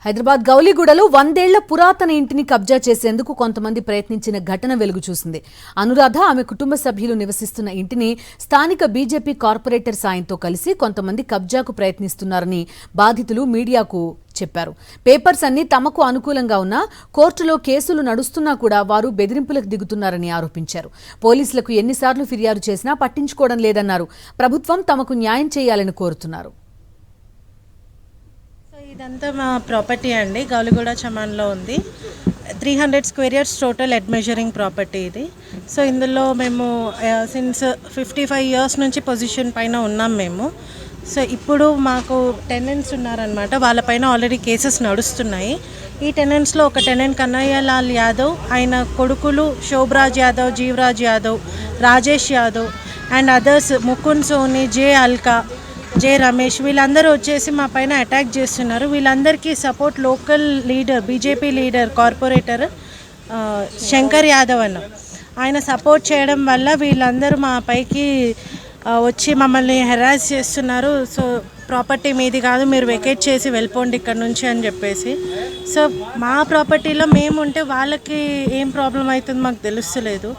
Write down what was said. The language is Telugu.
హైదరాబాద్ గౌలిగూడలో 100 ఏళ్ల పురాతన ఇంటిని కబ్జా చేసేందుకు కొంతమంది ప్రయత్నించిన ఘటన వెలుగు చూసింది. అనురాధ ఆమె కుటుంబ సభ్యులు నివసిస్తున్న ఇంటిని స్థానిక బీజేపీ కార్పొరేటర్ సాయంతో కలిసి కొంతమంది కబ్జాకు ప్రయత్నిస్తున్నారని బాధితులు మీడియాకు చెప్పారు. పేపర్స్ అన్ని తమకు అనుకూలంగా ఉన్నా కోర్టులో కేసులు నడుస్తున్నా కూడా వారు బెదిరింపులకు దిగుతున్నారని ఆరోపించారు. పోలీసులకు ఎన్నిసార్లు ఫిర్యాదు చేసినా పట్టించుకోవడం లేదన్నారు. ప్రభుత్వం తమకు న్యాయం చేయాలని కోరుతున్నారు. ఇదంతా మా ప్రాపర్టీ అండి. గౌలిగూడ చమాన్లో ఉంది. 300 square years total head measuring property ఇది. సో ఇందులో మేము సిన్స్ 55 ఇయర్స్ నుంచి పొజిషన్ పైన ఉన్నాం మేము. సో ఇప్పుడు మాకు టెనెంట్స్ ఉన్నారనమాట. వాళ్ళపైన ఆల్రెడీ కేసెస్ నడుస్తున్నాయి. ఈ టెనెంట్స్లో ఒక టెనెంట్ కన్నయ్య లాల్ యాదవ్, ఆయన కొడుకులు శోభరాజ్ యాదవ్, జీవరాజ్ యాదవ్, రాజేష్ యాదవ్ అండ్ అదర్స్ ముకుంద్ సోని, జే అల్కా, జే రమేష్, వీళ్ళందరూ వచ్చేసి మా పైన అటాక్ చేస్తున్నారు. వీళ్ళందరికీ support local leader, BJP leader, corporator Shankar Yadav అన్న ఆయన సపోర్ట్ చేయడం వల్ల వీళ్ళందరూ మా పైకి వచ్చి మమ్మల్ని హెరాస్ చేస్తున్నారు. సో ప్రాపర్టీ మీది కాదు, మీరు వెకేట్ చేసి వెళ్ళిపోండి ఇక్కడ నుంచి అని చెప్పేసి. సో మా ప్రాపర్టీలో మేము ఉంటే వాళ్ళకి ఏం ప్రాబ్లం అవుతుందో మాకు తెలుస్తలేదు.